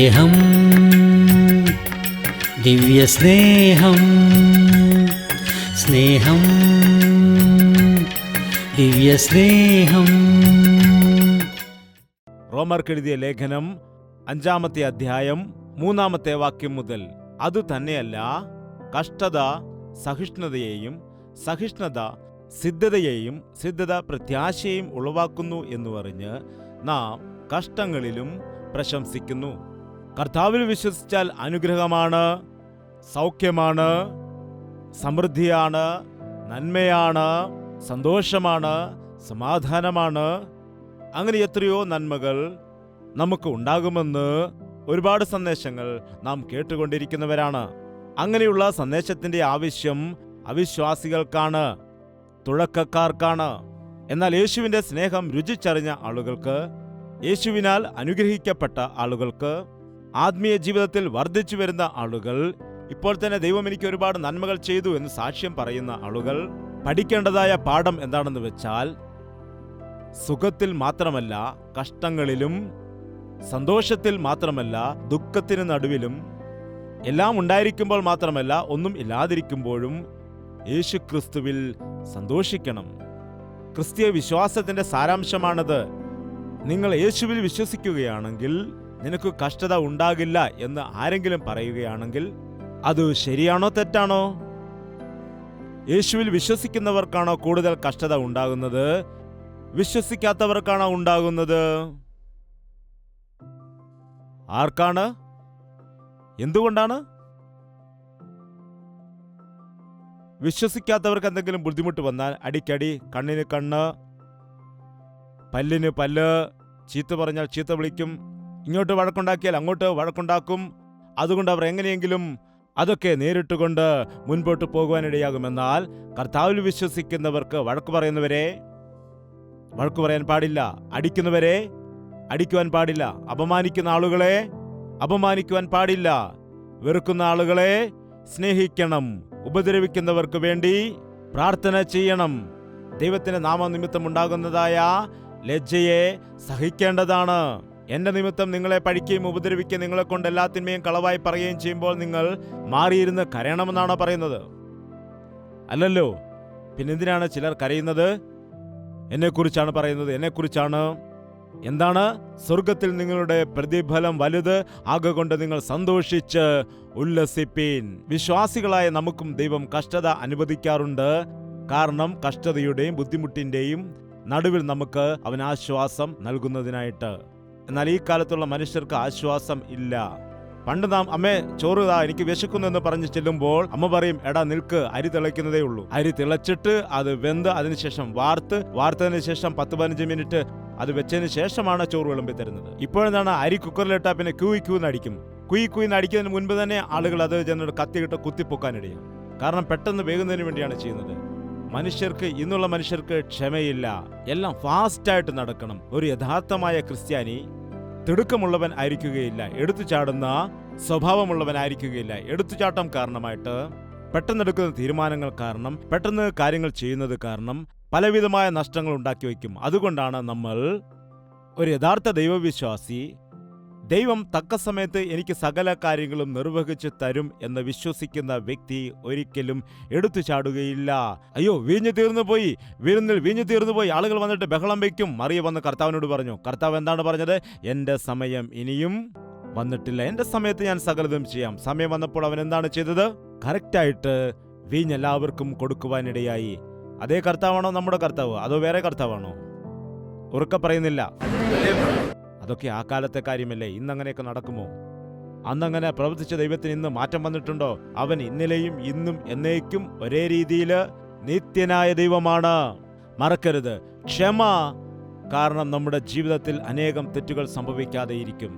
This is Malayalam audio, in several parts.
സ്നേഹം, ദിവ്യസ്നേഹം, സ്നേഹം, ദിവ്യസ്നേഹം. റോമർക്കെഴുതിയ ലേഖനം 5-ാമത്തെ അധ്യായം 3-ാമത്തെ വാക്യം മുതൽ, അതുതന്നെയല്ല കഷ്ടത സഹിഷ്ണുതയെയും, സഹിഷ്ണുത സിദ്ധതയെയും, സിദ്ധത പ്രത്യാശയെയും ഉളവാക്കുന്നു എന്ന് പറഞ്ഞ് നാം കഷ്ടങ്ങളിലും പ്രശംസിക്കുന്നു. കർത്താവിൽ വിശ്വസിച്ചാൽ അനുഗ്രഹമാണ്, സൗഖ്യമാണ്, സമൃദ്ധിയാണ്, നന്മയാണ്, സന്തോഷമാണ്, സമാധാനമാണ്. അങ്ങനെ എത്രയോ നന്മകൾ നമുക്ക് ഉണ്ടാകുമെന്ന് ഒരുപാട് സന്ദേശങ്ങൾ നാം കേട്ടുകൊണ്ടിരിക്കുന്നവരാണ്. അങ്ങനെയുള്ള സന്ദേശത്തിന്റെ ആവശ്യം അവിശ്വാസികൾക്കാണ്, തുടക്കക്കാർക്കാണ്. എന്നാൽ യേശുവിന്റെ സ്നേഹം രുചിച്ചറിഞ്ഞ ആളുകൾക്ക്, യേശുവിനാൽ അനുഗ്രഹിക്കപ്പെട്ട ആളുകൾക്ക്, ആത്മീയ ജീവിതത്തിൽ വർദ്ധിച്ചു വരുന്ന ആളുകൾ, ഇപ്പോൾ തന്നെ ദൈവം എനിക്ക് ഒരുപാട് നന്മകൾ ചെയ്തു എന്ന് സാക്ഷ്യം പറയുന്ന ആളുകൾ പഠിക്കേണ്ടതായ പാഠം എന്താണെന്ന് വെച്ചാൽ, സുഖത്തിൽ മാത്രമല്ല കഷ്ടങ്ങളിലും, സന്തോഷത്തിൽ മാത്രമല്ല ദുഃഖത്തിന് നടുവിലും, എല്ലാം ഉണ്ടായിരിക്കുമ്പോൾ മാത്രമല്ല ഒന്നും ഇല്ലാതിരിക്കുമ്പോഴും യേശു ക്രിസ്തുവിൽ സന്തോഷിക്കണം. ക്രിസ്തീയ വിശ്വാസത്തിന്റെ സാരാംശമാണത്. നിങ്ങൾ യേശുവിൽ വിശ്വസിക്കുകയാണെങ്കിൽ നിനക്ക് കഷ്ടത ഉണ്ടാകില്ല എന്ന് ആരെങ്കിലും പറയുകയാണെങ്കിൽ അത് ശരിയാണോ തെറ്റാണോ? യേശുവിൽ വിശ്വസിക്കുന്നവർക്കാണോ കൂടുതൽ കഷ്ടത ഉണ്ടാകുന്നത്, വിശ്വസിക്കാത്തവർക്കാണോ ഉണ്ടാകുന്നത്? ആർക്കാണ്? എന്തുകൊണ്ടാണ്? വിശ്വസിക്കാത്തവർക്ക് എന്തെങ്കിലും ബുദ്ധിമുട്ട് വന്നാൽ അടിക്കടി, കണ്ണിന് കണ്ണ്, പല്ലിന് പല്ല്, ചീത്ത പറഞ്ഞാൽ ചീത്ത വിളിക്കും, ഇങ്ങോട്ട് വഴക്കുണ്ടാക്കിയാൽ അങ്ങോട്ട് വഴക്കുണ്ടാക്കും. അതുകൊണ്ട് അവർ എങ്ങനെയെങ്കിലും അതൊക്കെ നേരിട്ടുകൊണ്ട് മുൻപോട്ട് പോകുവാനിടയാകുമെന്നാൽ കർത്താവിൽ വിശ്വസിക്കുന്നവർക്ക് വഴക്കു പറയുന്നവരെ വഴക്കു പറയാൻ പാടില്ല, അടിക്കുന്നവരെ അടിക്കുവാൻ പാടില്ല, അപമാനിക്കുന്ന ആളുകളെ അപമാനിക്കുവാൻ പാടില്ല, വെറുക്കുന്ന ആളുകളെ സ്നേഹിക്കണം, ഉപദ്രവിക്കുന്നവർക്ക് വേണ്ടി പ്രാർത്ഥന ചെയ്യണം. ദൈവത്തിന്റെ നാമനിമിത്തം ഉണ്ടാകുന്നതായ ലജ്ജയെ സഹിക്കേണ്ടതാണ്. എന്റെ നിമിത്തം നിങ്ങളെ പഴിക്കുകയും ഉപദ്രവിക്കുകയും നിങ്ങളെ കൊണ്ട് എല്ലാത്തിന്മേയും കളവായി പറയുകയും ചെയ്യുമ്പോൾ നിങ്ങൾ മാറിയിരുന്ന് കരയണമെന്നാണോ പറയുന്നത്? അല്ലല്ലോ. പിന്നെന്തിനാണ് ചിലർ കരയുന്നത്? എന്നെക്കുറിച്ചാണ് പറയുന്നത്, എന്നെക്കുറിച്ചാണ്. എന്താണ്? സ്വർഗത്തിൽ നിങ്ങളുടെ പ്രതിഫലം വലുത് ആകൊണ്ട് നിങ്ങൾ സന്തോഷിച്ച് ഉല്ലസിപ്പീൻ. വിശ്വാസികളായ നമുക്കും ദൈവം കഷ്ടത അനുവദിക്കാറുണ്ട്. കാരണം കഷ്ടതയുടെയും ബുദ്ധിമുട്ടിന്റെയും നടുവിൽ നമുക്ക് അവൻ ആശ്വാസം നൽകുന്നതിനായിട്ട്. എന്നാൽ ഈ കാലത്തുള്ള മനുഷ്യർക്ക് ആശ്വാസം ഇല്ല. പണ്ട് നാം അമ്മേ ചോറ് താ, എനിക്ക് വിശക്കുന്നു എന്ന് പറഞ്ഞു ചെല്ലുമ്പോൾ അമ്മ പറയും, എടാ നിൽക്ക്, അരി തിളയ്ക്കുന്നതേ ഉള്ളൂ. അരി തിളച്ചിട്ട് അത് വെന്ത് അതിനുശേഷം വാർത്തതിന് ശേഷം 10-15 മിനിറ്റ് അത് വെച്ചതിന് ശേഷമാണ് ചോറ് വിളമ്പി തരുന്നത്. ഇപ്പോഴെന്താണ്, അരി കുക്കറിലിട്ടാ പിന്നെ ക്യൂന്ന് അടിക്കും. കുയിന്ന് അടിക്കുന്നതിന് മുൻപ് തന്നെ ആളുകൾ അത് ചെന്നിട്ട് കത്തിയിട്ട് കുത്തിപ്പൊക്കാനിടയും. കാരണം പെട്ടെന്ന് വേകുന്നതിന് വേണ്ടിയാണ് ചെയ്യുന്നത്. ഇന്നുള്ള മനുഷ്യർക്ക് ക്ഷമയില്ല. എല്ലാം ഫാസ്റ്റായിട്ട് നടക്കണം. ഒരു യഥാർത്ഥമായ ക്രിസ്ത്യാനി തിടുക്കമുള്ളവൻ ആയിരിക്കുകയില്ല, എടുത്തുചാടുന്ന സ്വഭാവമുള്ളവൻ ആയിരിക്കുകയില്ല. എടുത്തുചാട്ടം കാരണമായിട്ട്, പെട്ടെന്നെടുക്കുന്ന തീരുമാനങ്ങൾ കാരണം, പെട്ടെന്ന് കാര്യങ്ങൾ ചെയ്യുന്നത് കാരണം പലവിധമായ നഷ്ടങ്ങൾ ഉണ്ടാക്കി വയ്ക്കും. അതുകൊണ്ടാണ് നമ്മൾ ഒരു യഥാർത്ഥ ദൈവവിശ്വാസി, ദൈവം തക്ക സമയത്ത് എനിക്ക് സകല കാര്യങ്ങളും നിർവഹിച്ചു തരും എന്ന് വിശ്വസിക്കുന്ന വ്യക്തി ഒരിക്കലും എടുത്തു ചാടുകയില്ല. അയ്യോ വീഞ്ഞു തീർന്നു പോയി, വിരുന്നിൽ വീഞ്ഞു തീർന്നു പോയി, ആളുകൾ വന്നിട്ട് ബഹളം വയ്ക്കും. മറിയ വന്ന് കർത്താവിനോട് പറഞ്ഞു. കർത്താവ് എന്താണ് പറഞ്ഞത്? എന്റെ സമയം ഇനിയും വന്നിട്ടില്ല, എന്റെ സമയത്ത് ഞാൻ സകലതും ചെയ്യാം. സമയം വന്നപ്പോൾ അവൻ എന്താണ് ചെയ്തത്? കറക്റ്റായിട്ട് വീഞ്ഞ് എല്ലാവർക്കും കൊടുക്കുവാനിടയായി. അതേ കർത്താവാണോ നമ്മുടെ കർത്താവ്, അതോ വേറെ കർത്താവാണോ? ഉറക്കെ പറയുന്നില്ല. അതൊക്കെ ആ കാലത്തെ കാര്യമല്ലേ. ഇന്നങ്ങനെയൊക്കെ നടക്കുമോ? അന്നങ്ങനെ പ്രവർത്തിച്ച ദൈവത്തിന് ഇന്ന് മാറ്റം വന്നിട്ടുണ്ടോ? അവൻ ഇന്നലെയും ഇന്നും എന്നേക്കും ഒരേ രീതിയിൽ നിത്യനായ ദൈവമാണ്. മറക്കരുത്, ക്ഷമ കാരണം നമ്മുടെ ജീവിതത്തിൽ അനേകം തെറ്റുകൾ സംഭവിക്കാതെയിരിക്കും.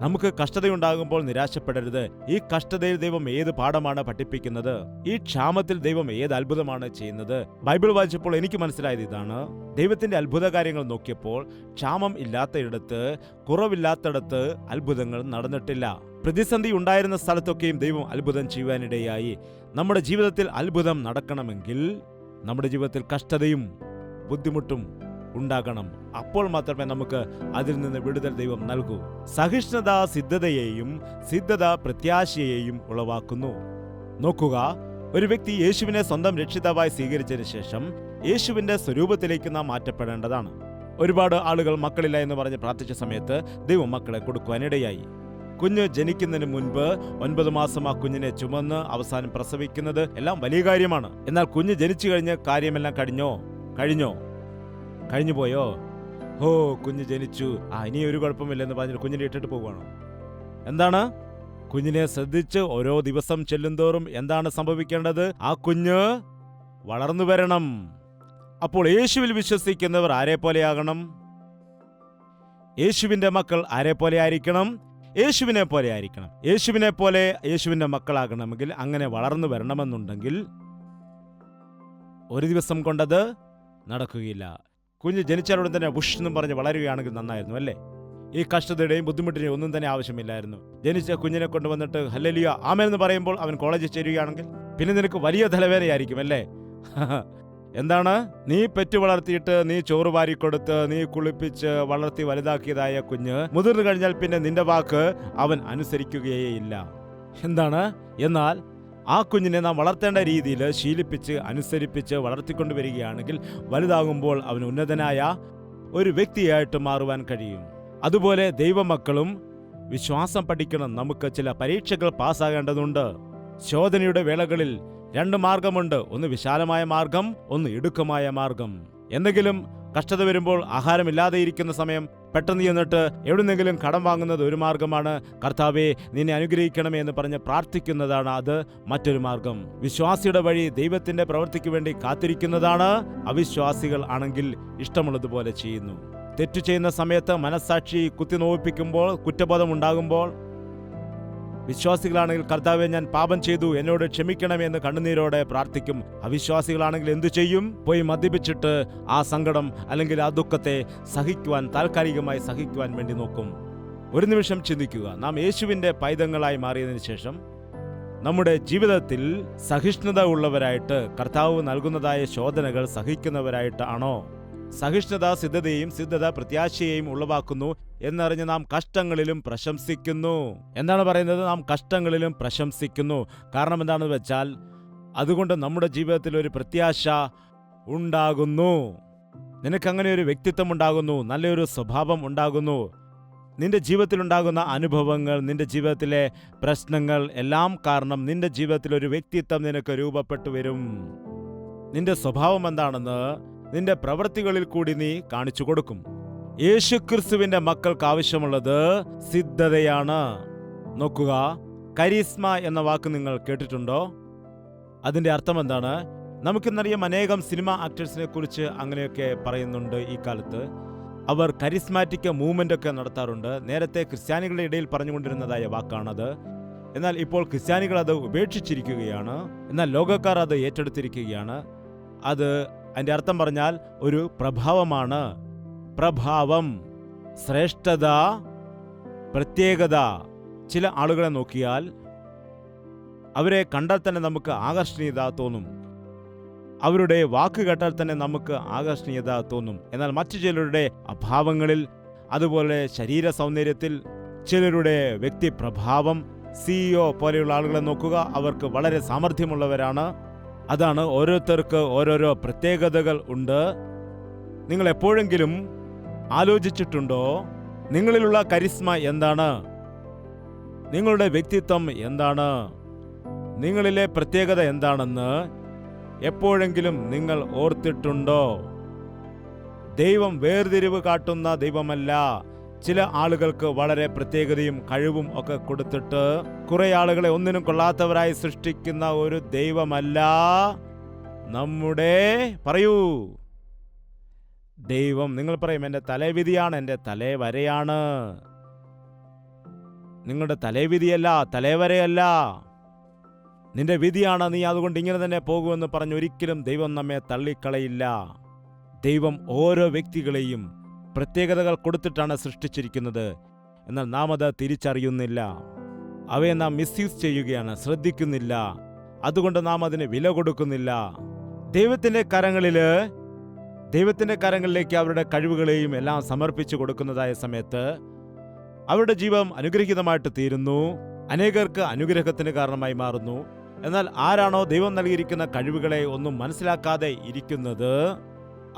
നമുക്ക് കഷ്ടതയുണ്ടാകുമ്പോൾ നിരാശപ്പെടരുത്. ഈ കഷ്ടതയിൽ ദൈവം ഏത് പാഠമാണ് പഠിപ്പിക്കുന്നത്? ഈ ക്ഷാമത്തിൽ ദൈവം ഏത് അത്ഭുതമാണ് ചെയ്യുന്നത്? ബൈബിൾ വായിച്ചപ്പോൾ എനിക്ക് മനസ്സിലായത് ഇതാണ്. ദൈവത്തിന്റെ അത്ഭുത കാര്യങ്ങൾ നോക്കിയപ്പോൾ ക്ഷാമം ഇല്ലാത്തയിടത്ത്, കുറവില്ലാത്തടത്ത് അത്ഭുതങ്ങൾ നടന്നിട്ടില്ല. പ്രതിസന്ധി ഉണ്ടായിരുന്ന സ്ഥലത്തൊക്കെയും ദൈവം അത്ഭുതം ചെയ്യുവാനിടയായി. നമ്മുടെ ജീവിതത്തിൽ അത്ഭുതം നടക്കണമെങ്കിൽ നമ്മുടെ ജീവിതത്തിൽ കഷ്ടതയും ബുദ്ധിമുട്ടും ഉണ്ടാകണം. അപ്പോൾ മാത്രമേ നമുക്ക് അതിൽ നിന്ന് വിടുതൽ ദൈവം നൽകൂ. സഹിഷ്ണുത സിദ്ധതയെയും സിദ്ധത പ്രത്യാശയെയും ഉളവാക്കുന്നു. നോക്കുക, ഒരു വ്യക്തി യേശുവിനെ സ്വന്തം രക്ഷിതാവായി സ്വീകരിച്ചതിന് ശേഷം യേശുവിന്റെ സ്വരൂപത്തിലേക്ക് നാം മാറ്റപ്പെടേണ്ടതാണ്. ഒരുപാട് ആളുകൾ മക്കളില്ല എന്ന് പറഞ്ഞ് പ്രാർത്ഥിച്ച സമയത്ത് ദൈവം മക്കളെ കൊടുക്കുവാനിടയായി. കുഞ്ഞ് ജനിക്കുന്നതിന് മുൻപ് 9 മാസം ആ കുഞ്ഞിനെ ചുമന്ന് അവസാനം പ്രസവിക്കുന്നത് എല്ലാം വലിയ കാര്യമാണ്. എന്നാൽ കുഞ്ഞ് ജനിച്ചു കഴിഞ്ഞ് കാര്യമെല്ലാം കഴിഞ്ഞു പോയോ? കുഞ്ഞ് ജനിച്ചു, ഇനി ഒരു കുഴപ്പമില്ലെന്ന് പറഞ്ഞിട്ട് കുഞ്ഞിനെ ഇട്ടിട്ട് പോവുകയാണോ? എന്താണ്? കുഞ്ഞിനെ ശ്രദ്ധിച്ച് ഓരോ ദിവസം ചെല്ലുന്തോറും എന്താണ് സംഭവിക്കേണ്ടത്? ആ കുഞ്ഞ് വളർന്നു വരണം. അപ്പോൾ യേശുവിൽ വിശ്വസിക്കുന്നവർ ആരെ പോലെയാകണം? യേശുവിന്റെ മക്കൾ ആരെ പോലെ ആയിരിക്കണം? യേശുവിനെ പോലെ ആയിരിക്കണം. യേശുവിനെ പോലെ യേശുവിന്റെ മക്കളാകണമെങ്കിൽ, അങ്ങനെ വളർന്നു വരണമെന്നുണ്ടെങ്കിൽ ഒരു ദിവസം കൊണ്ടത് നടക്കുകയില്ല. കുഞ്ഞ് ജനിച്ചാലുടൻ തന്നെ വുഷ് എന്നും പറഞ്ഞ് വളരുകയാണെങ്കിൽ നന്നായിരുന്നു, അല്ലേ? ഈ കഷ്ടതയുടെയും ബുദ്ധിമുട്ടിന്റെയും ഒന്നും തന്നെ ആവശ്യമില്ലായിരുന്നു. ജനിച്ച കുഞ്ഞിനെ കൊണ്ടുവന്നിട്ട് ഹല്ലേലൂയ ആമേൻ എന്ന് പറയുമ്പോൾ അവൻ കോളേജിൽ ചേരുകയാണെങ്കിൽ പിന്നെ നിനക്ക് വലിയ തലവേദനയായിരിക്കും, അല്ലേ? എന്താണ്? നീ പെറ്റു വളർത്തിയിട്ട് നീ ചോറ് വാരിക്കൊടുത്ത് നീ കുളിപ്പിച്ച് വളർത്തി വലുതാക്കിയതായ കുഞ്ഞ് മുതിർന്നു കഴിഞ്ഞാൽ പിന്നെ നിന്റെ വാക്ക് അവൻ അനുസരിക്കുകയേയില്ല. എന്താണ്? എന്നാൽ ആ കുഞ്ഞിനെ നാം വളർത്തേണ്ട രീതിയിൽ ശീലിപ്പിച്ച് അനുസരിപ്പിച്ച് വളർത്തിക്കൊണ്ടുവരികയാണെങ്കിൽ വലുതാകുമ്പോൾ അവൻ ഉന്നതനായ ഒരു വ്യക്തിയായിട്ട് മാറുവാൻ കഴിയും. അതുപോലെ ദൈവമക്കളും വിശ്വാസം പഠിക്കണം. നമുക്ക് ചില പരീക്ഷകൾ പാസ്സാകേണ്ടതുണ്ട്. ശോധനയുടെ വേളകളിൽ 2 മാർഗമുണ്ട്. ഒന്ന് വിശാലമായ മാർഗം, ഒന്ന് ഇടുക്കമായ മാർഗം. എന്തെങ്കിലും കഷ്ടത വരുമ്പോൾ ആഹാരമില്ലാതെ ഇരിക്കുന്ന സമയം പെട്ടെന്ന് ചെന്നിട്ട് എവിടുന്നെങ്കിലും കടം വാങ്ങുന്നത് ഒരു മാർഗമാണ്. കർത്താവേ നിന്നെ അനുഗ്രഹിക്കണമേ എന്ന് പറഞ്ഞ് പ്രാർത്ഥിക്കുന്നതാണ് അത് മറ്റൊരു മാർഗം. വിശ്വാസിയുടെ വഴി ദൈവത്തിന്റെ പ്രവൃത്തിക്ക് വേണ്ടി കാത്തിരിക്കുന്നതാണ്. അവിശ്വാസികൾ ആണെങ്കിൽ ഇഷ്ടമുള്ളതുപോലെ ചെയ്യുന്നു. തെറ്റു ചെയ്യുന്ന സമയത്ത് മനസ്സാക്ഷി കുത്തിനോവിപ്പിക്കുമ്പോൾ, കുറ്റബോധം ഉണ്ടാകുമ്പോൾ, വിശ്വാസികളാണെങ്കിൽ കർത്താവേ ഞാൻ പാപം ചെയ്തു, എന്നോട് ക്ഷമിക്കണമെന്ന് കണ്ണുനീരോടെ പ്രാർത്ഥിക്കും. അവിശ്വാസികളാണെങ്കിൽ എന്തു ചെയ്യും? പോയി മദ്യപിച്ചിട്ട് ആ സങ്കടം അല്ലെങ്കിൽ ആ ദുഃഖത്തെ താൽക്കാലികമായി സഹിക്കുവാൻ വേണ്ടി നോക്കും. ഒരു നിമിഷം ചിന്തിക്കുക, നാം യേശുവിന്റെ പൈതങ്ങളായി മാറിയതിനു ശേഷം നമ്മുടെ ജീവിതത്തിൽ സഹിഷ്ണുത ഉള്ളവരായിട്ട്, കർത്താവ് നൽകുന്നതായ ശോധനകൾ സഹിക്കുന്നവരായിട്ട് ആണോ? സഹിഷ്ണുത സിദ്ധതയും സിദ്ധത പ്രത്യാശയെയും ഉളവാക്കുന്നു എന്നറിഞ്ഞ് നാം കഷ്ടങ്ങളിലും പ്രശംസിക്കുന്നു. എന്താണ് പറയുന്നത്? നാം കഷ്ടങ്ങളിലും പ്രശംസിക്കുന്നു. കാരണം എന്താണെന്ന് വെച്ചാൽ അതുകൊണ്ട് നമ്മുടെ ജീവിതത്തിൽ ഒരു പ്രത്യാശ ഉണ്ടാകുന്നു. നിനക്കങ്ങനെ ഒരു വ്യക്തിത്വം ഉണ്ടാകുന്നു, നല്ലൊരു സ്വഭാവം ഉണ്ടാകുന്നു. നിന്റെ ജീവിതത്തിലുണ്ടാകുന്ന അനുഭവങ്ങൾ, നിന്റെ ജീവിതത്തിലെ പ്രശ്നങ്ങൾ എല്ലാം കാരണം നിന്റെ ജീവിതത്തിൽ ഒരു വ്യക്തിത്വം നിനക്ക് രൂപപ്പെട്ടു വരും. നിന്റെ സ്വഭാവം എന്താണെന്ന് നിന്റെ പ്രവൃത്തികളിൽ കൂടി നീ കാണിച്ചു കൊടുക്കും. യേശുക്രിസ്തുവിന്റെ മക്കൾക്ക് ആവശ്യമുള്ളത് സിദ്ധതയാണ്. നോക്കുക, കരിസ്മ എന്ന വാക്ക് നിങ്ങൾ കേട്ടിട്ടുണ്ടോ? അതിന്റെ അർത്ഥം എന്താണ്? നമുക്കിന്നറിയാം, അനേകം സിനിമ ആക്ടേഴ്സിനെ കുറിച്ച് അങ്ങനെയൊക്കെ പറയുന്നുണ്ട് ഈ കാലത്ത്. അവർ കരിസ്മാറ്റിക് മൂവ്മെന്റ് ഒക്കെ നടത്താറുണ്ട്. നേരത്തെ ക്രിസ്ത്യാനികളുടെ ഇടയിൽ പറഞ്ഞുകൊണ്ടിരുന്നതായ വാക്കാണത്. എന്നാൽ ഇപ്പോൾ ക്രിസ്ത്യാനികൾ അത് ഉപേക്ഷിച്ചിരിക്കുകയാണ്. എന്നാൽ ലോകക്കാർ അത് ഏറ്റെടുത്തിരിക്കുകയാണ്. അതിന്റെ അർത്ഥം പറഞ്ഞാൽ ഒരു പ്രഭാവമാണ്. പ്രഭാവം, ശ്രേഷ്ഠത, പ്രത്യേകത. ചില ആളുകളെ നോക്കിയാൽ അവരെ കണ്ടാൽ തന്നെ നമുക്ക് ആകർഷണീയത തോന്നും. അവരുടെ വാക്ക് കേട്ടാൽ തന്നെ നമുക്ക് ആകർഷണീയത തോന്നും. എന്നാൽ മറ്റു ചിലരുടെ അഭാവങ്ങളിൽ, അതുപോലെ ശരീര സൗന്ദര്യത്തിൽ, ചിലരുടെ വ്യക്തിപ്രഭാവം, CEO പോലെയുള്ള ആളുകളെ നോക്കുക, അവർക്ക് വളരെ സാമർഥ്യമുള്ളവരാണ്. അതാണ്, ഓരോരുത്തർക്ക് ഓരോരോ പ്രത്യേകതകൾ ഉണ്ട്. നിങ്ങൾ എപ്പോഴെങ്കിലും ആലോചിച്ചിട്ടുണ്ടോ നിങ്ങളിലുള്ള കരിസ്മ എന്താണ്? നിങ്ങളുടെ വ്യക്തിത്വം എന്താണ്? നിങ്ങളിലെ പ്രത്യേകത എന്താണെന്ന് എപ്പോഴെങ്കിലും നിങ്ങൾ ഓർത്തിട്ടുണ്ടോ? ദൈവം വേർതിരിവ് കാട്ടുന്ന ദൈവമല്ല. ചില ആളുകൾക്ക് വളരെ പ്രത്യേകതയും കഴിവും ഒക്കെ കൊടുത്തിട്ട് കുറെ ആളുകളെ ഒന്നിനും കൊള്ളാത്തവരായി സൃഷ്ടിക്കുന്ന ഒരു ദൈവമല്ല നമ്മുടെ ദൈവം. നിങ്ങൾ പറയും, എൻ്റെ തലവിധിയാണ്, എൻ്റെ തലവരയാണ്. നിങ്ങളുടെ തലവിധിയല്ല, തലവരയല്ല, നിന്റെ വിധിയാണ്. നീ അതുകൊണ്ട് ഇങ്ങനെ തന്നെ പോകുമെന്ന് പറഞ്ഞ് ഒരിക്കലും ദൈവം നമ്മെ തള്ളിക്കളയില്ല. ദൈവം ഓരോ വ്യക്തികളെയും പ്രത്യേകതകൾ കൊടുത്തിട്ടാണ് സൃഷ്ടിച്ചിരിക്കുന്നത്. എന്നാൽ നാം അത് തിരിച്ചറിയുന്നില്ല. അവയെ നാം മിസ്യൂസ് ചെയ്യുകയാണ്, ശ്രദ്ധിക്കുന്നില്ല. അതുകൊണ്ട് നാം അതിന് വില കൊടുക്കുന്നില്ല. ദൈവത്തിന്റെ കരങ്ങളില് ദൈവത്തിന്റെ കരങ്ങളിലേക്ക് അവരുടെ കഴിവുകളെയും എല്ലാം സമർപ്പിച്ചു കൊടുക്കുന്നതായ സമയത്ത് അവരുടെ ജീവിതം അനുഗ്രഹീതമായിട്ട് തീരുന്നു, അനേകർക്ക് അനുഗ്രഹത്തിന് കാരണമായി മാറുന്നു. എന്നാൽ ആരാണോ ദൈവം നൽകിയിരിക്കുന്ന കഴിവുകളെ ഒന്നും മനസ്സിലാക്കാതെ ഇരിക്കുന്നത്,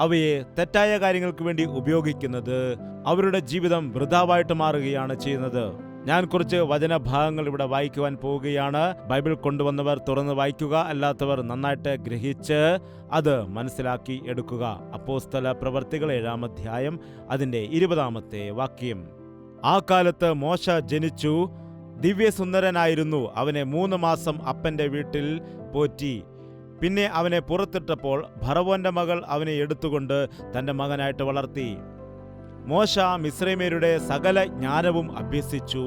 അവയെ തെറ്റായ കാര്യങ്ങൾക്ക് വേണ്ടി ഉപയോഗിക്കുന്നത്, അവരുടെ ജീവിതം വൃഥാവായിട്ട് മാറുകയാണ് ചെയ്യുന്നത്. ഞാൻ കുറച്ച് വചനഭാഗങ്ങൾ ഇവിടെ വായിക്കുവാൻ പോവുകയാണ്. ബൈബിൾ കൊണ്ടുവന്നവർ തുറന്ന് വായിക്കുക, അല്ലാത്തവർ നന്നായിട്ട് ഗ്രഹിച്ച് അത് മനസ്സിലാക്കി എടുക്കുക. അപ്പോസ്തല പ്രവർത്തികൾ 7-ാം അധ്യായം അതിൻ്റെ 20-ാമത്തെ വാക്യം. ആ കാലത്ത് മോശ ജനിച്ചു, ദിവ്യസുന്ദരനായിരുന്നു. അവനെ 3 മാസം അപ്പന്റെ വീട്ടിൽ പോറ്റി. പിന്നെ അവനെ പുറത്തിട്ടപ്പോൾ ഫറവോന്റെ മകൾ അവനെ എടുത്തുകൊണ്ട് തന്റെ മകനായിട്ട് വളർത്തി. മോശ മിസ്രൈമ്യരുടെ സകല ജ്ഞാനവും അഭ്യസിച്ചു,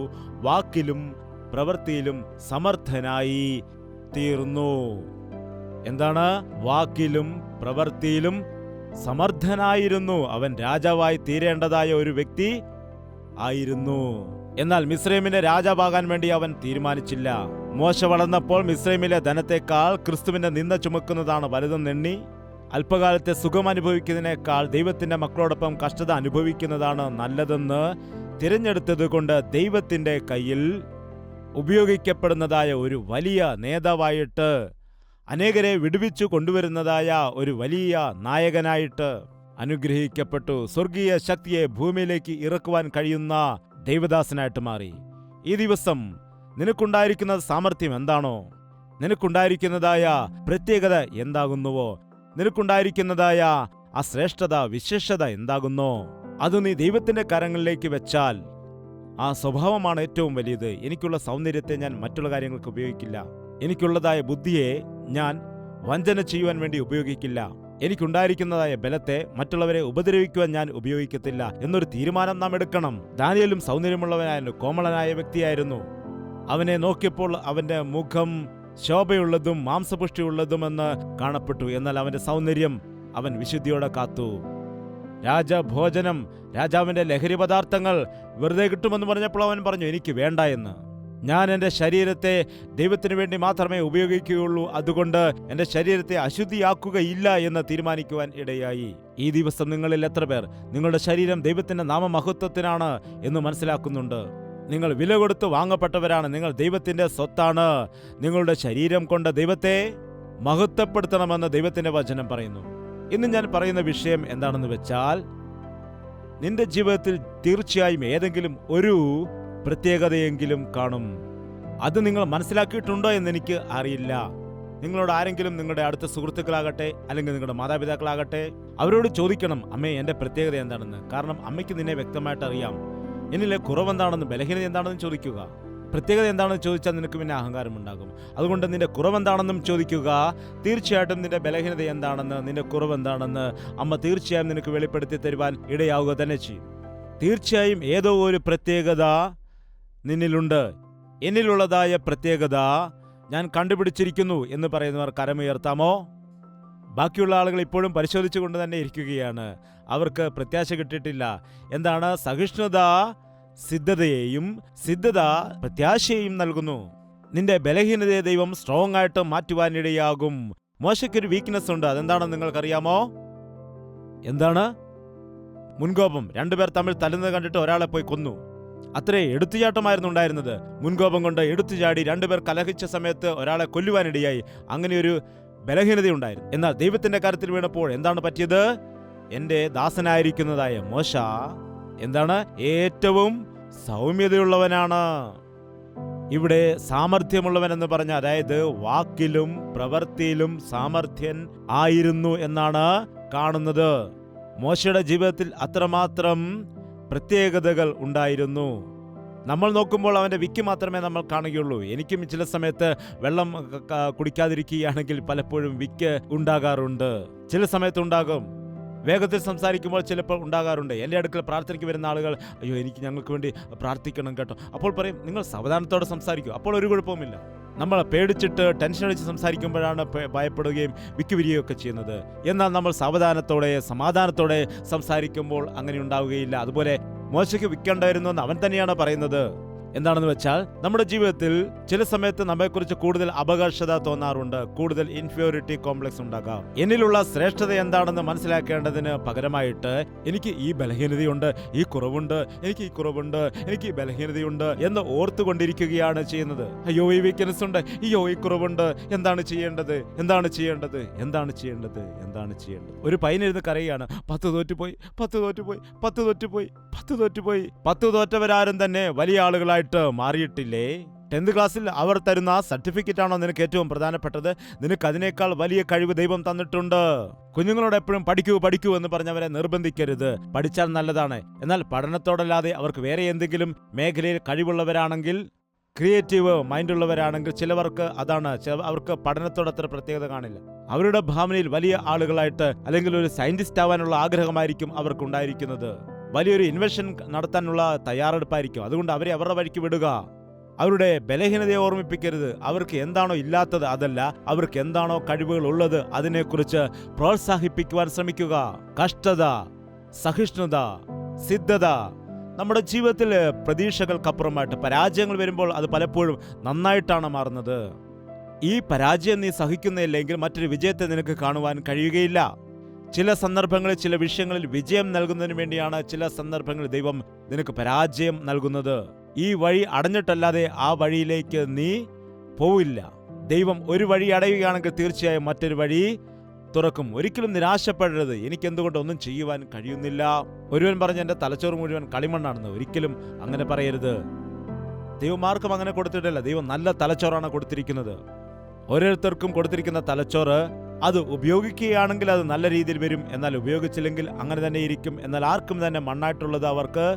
വാക്കിലും പ്രവൃത്തിയിലും സമർത്ഥനായി തീർന്നു. എന്താണ്? വാക്കിലും പ്രവൃത്തിയിലും സമർത്ഥനായിരുന്നു. അവൻ രാജാവായി തീരേണ്ടതായ ഒരു വ്യക്തി ആയിരുന്നു. എന്നാൽ മിസ്രൈമിന്റെ രാജാവാകാൻ വേണ്ടി അവൻ തീരുമാനിച്ചില്ല. മോശ വളർന്നപ്പോൾ മിസ്രൈമിലെ ധനത്തെക്കാൾ ക്രിസ്തുവിന്റെ നിന്ദ ചുമക്കുന്നതാണ് വലുതെന്നെണ്ണി അല്പകാലത്തെ സുഖം അനുഭവിക്കുന്നതിനേക്കാൾ ദൈവത്തിന്റെ മക്കളോടൊപ്പം കഷ്ടത അനുഭവിക്കുന്നതാണ് നല്ലതെന്ന് തിരഞ്ഞെടുത്തത് കൊണ്ട് ദൈവത്തിന്റെ കയ്യിൽ ഉപയോഗിക്കപ്പെടുന്നതായ ഒരു വലിയ നേതാവായിട്ട്, അനേകരെ വിടുവിച്ചു കൊണ്ടുവരുന്നതായ ഒരു വലിയ നായകനായിട്ട് അനുഗ്രഹിക്കപ്പെട്ടു. സ്വർഗീയ ശക്തിയെ ഭൂമിയിലേക്ക് ഇറക്കുവാൻ കഴിയുന്ന ദൈവദാസനായിട്ട് മാറി. ഈ ദിവസം നിനക്കുണ്ടായിരിക്കുന്ന സാമർഥ്യം എന്താണോ, നിനക്കുണ്ടായിരിക്കുന്നതായ പ്രത്യേകത എന്താകുന്നുവോ, നിനക്കുണ്ടായിരിക്കുന്നതായ ആ ശ്രേഷ്ഠത വിശേഷത എന്താകുന്നോ, അത് നീ ദൈവത്തിന്റെ കരങ്ങളിലേക്ക് വെച്ചാൽ ആ സ്വഭാവമാണ് ഏറ്റവും വലിയത്. എനിക്കുള്ള സൗന്ദര്യത്തെ ഞാൻ മറ്റുള്ള കാര്യങ്ങൾക്ക് ഉപയോഗിക്കില്ല. എനിക്കുള്ളതായ ബുദ്ധിയെ ഞാൻ വഞ്ചന ചെയ്യുവാൻ വേണ്ടി ഉപയോഗിക്കില്ല. എനിക്കുണ്ടായിരിക്കുന്നതായ ബലത്തെ മറ്റുള്ളവരെ ഉപദ്രവിക്കുവാൻ ഞാൻ ഉപയോഗിക്കത്തില്ല എന്നൊരു തീരുമാനം നാം എടുക്കണം. ദാനിയേലും സൗന്ദര്യമുള്ളവനായിരുന്നു, കോമളനായ വ്യക്തിയായിരുന്നു. അവനെ നോക്കിയപ്പോൾ അവന്റെ മുഖം ശോഭയുള്ളതും മാംസപുഷ്ടിയുള്ളതുമെന്ന് കാണപ്പെട്ടു. എന്നാൽ അവന്റെ സൗന്ദര്യം അവൻ വിശുദ്ധിയോടെ കാത്തു. രാജഭോജനം, രാജാവിന്റെ ലഹരി പദാർത്ഥങ്ങൾ വെറുതെ കിട്ടുമെന്ന് പറഞ്ഞപ്പോൾ അവൻ പറഞ്ഞു, എനിക്ക് വേണ്ട എന്ന്. ഞാൻ എൻ്റെ ശരീരത്തെ ദൈവത്തിന് വേണ്ടി മാത്രമേ ഉപയോഗിക്കുകയുള്ളൂ, അതുകൊണ്ട് എൻ്റെ ശരീരത്തെ അശുദ്ധിയാക്കുകയില്ല എന്ന് തീരുമാനിക്കുവാൻ ഇടയായി. ഈ ദിവസം നിങ്ങളിൽ എത്ര പേർ നിങ്ങളുടെ ശരീരം ദൈവത്തിന്റെ നാമമഹത്വത്തിനാണ് എന്ന് മനസ്സിലാക്കുന്നുണ്ട്? നിങ്ങൾ വില കൊടുത്ത് വാങ്ങപ്പെട്ടവരാണ്, നിങ്ങൾ ദൈവത്തിന്റെ സ്വത്താണ്. നിങ്ങളുടെ ശരീരം കൊണ്ട് ദൈവത്തെ മഹത്വപ്പെടുത്തണമെന്ന് ദൈവത്തിന്റെ വചനം പറയുന്നു. ഇന്ന് ഞാൻ പറയുന്ന വിഷയം എന്താണെന്ന് വെച്ചാൽ, നിന്റെ ജീവിതത്തിൽ തീർച്ചയായും ഏതെങ്കിലും ഒരു പ്രത്യേകതയെങ്കിലും കാണും. അത് നിങ്ങൾ മനസ്സിലാക്കിയിട്ടുണ്ടോ എന്നെനിക്ക് അറിയില്ല. നിങ്ങളോട് ആരെങ്കിലും, നിങ്ങളുടെ അടുത്ത സുഹൃത്തുക്കളാകട്ടെ അല്ലെങ്കിൽ നിങ്ങളുടെ മാതാപിതാക്കളാകട്ടെ, അവരോട് ചോദിക്കണം, അമ്മേ എൻ്റെ പ്രത്യേകത എന്താണെന്ന്. കാരണം അമ്മയ്ക്ക് നിന്നെ വ്യക്തമായിട്ട് അറിയാം. എന്നിലെ കുറവെന്താണെന്ന്, ബലഹീനത എന്താണെന്ന് ചോദിക്കുക. പ്രത്യേകത എന്താണെന്ന് ചോദിച്ചാൽ നിനക്ക് പിന്നെ അഹങ്കാരമുണ്ടാകും. അതുകൊണ്ട് നിന്റെ കുറവെന്താണെന്നും ചോദിക്കുക. തീർച്ചയായിട്ടും നിന്റെ ബലഹീനത എന്താണെന്ന്, നിന്റെ കുറവെന്താണെന്ന് അമ്മ തീർച്ചയായും നിനക്ക് വെളിപ്പെടുത്തി തരുവാൻ ഇടയാവുക തന്നെ ചെയ്യും. തീർച്ചയായും ഏതോ ഒരു പ്രത്യേകത നിന്നിലുണ്ട്. എന്നിലുള്ളതായ പ്രത്യേകത ഞാൻ കണ്ടുപിടിച്ചിരിക്കുന്നു എന്ന് പറയുന്നവർ കരമുയർത്താമോ? ബാക്കിയുള്ള ആളുകൾ ഇപ്പോഴും പരിശോധിച്ചുകൊണ്ട് തന്നെ ഇരിക്കുകയാണ്. അവർക്ക് പ്രത്യാശ കിട്ടിയിട്ടില്ല. എന്താണ്? സഹിഷ്ണുത സിദ്ധതയെയും സിദ്ധത പ്രത്യാശയെയും നൽകുന്നു. നിന്റെ ബലഹീനതയെ ദൈവം സ്ട്രോങ് ആയിട്ട് മാറ്റുവാനിടയാകും. മോശയ്ക്കൊരു വീക്ക്നെസ് ഉണ്ട്. അതെന്താണെന്ന് നിങ്ങൾക്കറിയാമോ? എന്താണ്? മുൻകോപം. 2 പേർ തമ്മിൽ തല്ലുന്നത് കണ്ടിട്ട് ഒരാളെ പോയി കൊന്നു. അത്രേ എടുത്തുചാട്ടമായിരുന്നു ഉണ്ടായിരുന്നത്. മുൻകോപം കൊണ്ട് എടുത്തുചാടി 2 പേർ കലഹിച്ച സമയത്ത് ഒരാളെ കൊല്ലുവാനിടയായി. അങ്ങനെയൊരു ബലഹീനതയുണ്ടായിരുന്നു. എന്നാൽ ദൈവത്തിന്റെ കാര്യത്തിൽ വീണപ്പോൾ എന്താണ് പറ്റിയത്? എൻ്റെ ദാസനായിരിക്കുന്നതായ മോശ എന്താണ്? ഏറ്റവും സൗമ്യതയുള്ളവനാണ്. ഇവിടെ സാമർഥ്യമുള്ളവൻ എന്ന് പറഞ്ഞ, അതായത് വാക്കിലും പ്രവൃത്തിയിലും സാമർഥ്യൻ ആയിരുന്നു എന്നാണ് കാണുന്നത്. മോശയുടെ ജീവിതത്തിൽ അത്രമാത്രം പ്രത്യേകതകൾ ഉണ്ടായിരുന്നു. നമ്മൾ നോക്കുമ്പോൾ അവൻ്റെ വിക്ക് മാത്രമേ നമ്മൾ കാണുകയുള്ളൂ. എനിക്കും ചില സമയത്ത് വെള്ളം കുടിക്കാതിരിക്കുകയാണെങ്കിൽ പലപ്പോഴും വിക്ക് ഉണ്ടാകാറുണ്ട്. ചില സമയത്തുണ്ടാകും. വേഗത്തിൽ സംസാരിക്കുമ്പോൾ ചിലപ്പോൾ ഉണ്ടാകാറുണ്ട്. എൻ്റെ അടുക്കൽ പ്രാർത്ഥനയ്ക്ക് വരുന്ന ആളുകൾ, അയ്യോ എനിക്ക് ഞങ്ങൾക്ക് വേണ്ടി പ്രാർത്ഥിക്കണം കേട്ടോ. അപ്പോൾ പറയും, നിങ്ങൾ സാവധാനത്തോടെ സംസാരിക്കൂ. അപ്പോൾ ഒരു കുഴപ്പവുമില്ല. നമ്മൾ പേടിച്ചിട്ട് ടെൻഷൻ അടിച്ച് സംസാരിക്കുമ്പോഴാണ് ഭയപ്പെടുകയും വിക്കുവിരിയുകയൊക്കെ ചെയ്യുന്നത്. എന്നാൽ നമ്മൾ സാവധാനത്തോടെ സമാധാനത്തോടെ സംസാരിക്കുമ്പോൾ അങ്ങനെ ഉണ്ടാവുകയില്ല. അതുപോലെ മോശയ്ക്ക് വിൽക്കേണ്ടായിരുന്നു എന്ന് അവൻ തന്നെയാണ് പറയുന്നത്. എന്താണെന്ന് വെച്ചാൽ നമ്മുടെ ജീവിതത്തിൽ ചില സമയത്ത് നമ്മെക്കുറിച്ച് കൂടുതൽ അപകർഷത തോന്നാറുണ്ട്, കൂടുതൽ ഇൻഫീരിയോറിറ്റി കോംപ്ലക്സ് ഉണ്ടാകാം. എന്നിലുള്ള ശ്രേഷ്ഠത എന്താണെന്ന് മനസ്സിലാക്കേണ്ടതിന് പകരമായിട്ട് എനിക്ക് ഈ ബലഹീനതയുണ്ട്, ഈ കുറവുണ്ട്, എനിക്ക് ഈ കുറവുണ്ട്, എനിക്ക് ഈ ബലഹീനതയുണ്ട് എന്ന് ഓർത്തുകൊണ്ടിരിക്കുകയാണ് ചെയ്യുന്നത്. അയ്യോ ഈ വീക്ക്നെസ് ഉണ്ട്, അയ്യോ ഈ കുറവുണ്ട്, എന്താണ് ചെയ്യേണ്ടത്, എന്താണ് ചെയ്യേണ്ടത്, എന്താണ് ചെയ്യേണ്ടത്, എന്താണ് ചെയ്യേണ്ടത്. ഒരു പയ്യനിരുന്ന് കരയാണ്, 10 തോറ്റുപോയി, 10 തോറ്റുപോയി, 10 തോറ്റുപോയി, 10 തോറ്റുപോയി. 10 തോറ്റവരാരും തന്നെ വലിയ ആളുകളായിട്ട് മാറിയിട്ടില്ലേ? 10th ക്ലാസ്സിൽ അവർ തരുന്ന സർട്ടിഫിക്കറ്റ് ആണോ നിനക്ക് ഏറ്റവും പ്രധാനപ്പെട്ടത്? നിനക്ക് അതിനേക്കാൾ വലിയ കഴിവ് ദൈവം തന്നിട്ടുണ്ട്. കുഞ്ഞുങ്ങളോട് എപ്പോഴും പഠിക്കൂ പഠിക്കൂ എന്ന് പറഞ്ഞവരെ നിർബന്ധിക്കരുത്. പഠിച്ചാൽ നല്ലതാണ്, എന്നാൽ പഠനത്തോടല്ലാതെ അവർക്ക് വേറെ എന്തെങ്കിലും മേഖലയിൽ കഴിവുള്ളവരാണെങ്കിൽ, ക്രിയേറ്റീവ് മൈൻഡുള്ളവരാണെങ്കിൽ, ചിലവർക്ക് അതാണ്, അവർക്ക് പഠനത്തോട് അത്ര പ്രത്യേകത കാണില്ല. അവരുടെ ഭാവനയിൽ വലിയ ആളുകളായിട്ട് അല്ലെങ്കിൽ ഒരു സയന്റിസ്റ്റ് ആവാനുള്ള ആഗ്രഹമായിരിക്കും അവർക്കുണ്ടായിരിക്കുന്നത്. വലിയൊരു ഇൻവെൻഷൻ നടത്താനുള്ള തയ്യാറെടുപ്പായിരിക്കും. അതുകൊണ്ട് അവരെ അവരുടെ വഴിക്ക് വിടുക. അവരുടെ ബലഹീനതയെ ഓർമ്മിപ്പിക്കരുത്. അവർക്ക് എന്താണോ ഇല്ലാത്തത് അതല്ല, അവർക്ക് എന്താണോ കഴിവുകൾ ഉള്ളത് അതിനെക്കുറിച്ച് പ്രോത്സാഹിപ്പിക്കുവാൻ ശ്രമിക്കുക. കഷ്ടത, സഹിഷ്ണുത, സിദ്ധത, നമ്മുടെ ജീവിതത്തിൽ പ്രതീക്ഷകൾക്കപ്പുറമായിട്ട് പരാജയങ്ങൾ വരുമ്പോൾ അത് പലപ്പോഴും നന്നായിട്ടാണ് മാറുന്നത്. ഈ പരാജയം നീ സഹിക്കുന്നില്ലെങ്കിൽ മറ്റൊരു വിജയത്തെ നിനക്ക് കാണുവാൻ കഴിയുകയില്ല. ചില സന്ദർഭങ്ങളിൽ ചില വിഷയങ്ങളിൽ വിജയം നൽകുന്നതിന് വേണ്ടിയാണ് ചില സന്ദർഭങ്ങളിൽ ദൈവം നിനക്ക് പരാജയം നൽകുന്നത്. ഈ വഴി അടഞ്ഞിട്ടല്ലാതെ ആ വഴിയിലേക്ക് നീ പോവില്ല. ദൈവം ഒരു വഴി അടയുകയാണെങ്കിൽ തീർച്ചയായും മറ്റൊരു വഴി തുറക്കും. ഒരിക്കലും നിരാശപ്പെടരുത്. എനിക്കെന്തുകൊണ്ട് ഒന്നും ചെയ്യുവാൻ കഴിയുന്നില്ല. ഒരുവൻ പറഞ്ഞ എൻ്റെ തലച്ചോറ് മുഴുവൻ കളിമണ്ണാണെന്ന്. ഒരിക്കലും അങ്ങനെ പറയരുത്. ദൈവമാർക്കും അങ്ങനെ കൊടുത്തിട്ടില്ല. ദൈവം നല്ല തലച്ചോറാണ് കൊടുത്തിരിക്കുന്നത്. ഓരോരുത്തർക്കും കൊടുത്തിരിക്കുന്ന തലച്ചോറ് അത് ഉപയോഗിക്കുകയാണെങ്കിൽ അത് നല്ല രീതിയിൽ വരും, എന്നാൽ ഉപയോഗിച്ചില്ലെങ്കിൽ അങ്ങനെ തന്നെ ഇരിക്കും. എന്നാൽ ആർക്കും തന്നെ മണ്ണായിട്ടുള്ളത് അവർക്ക്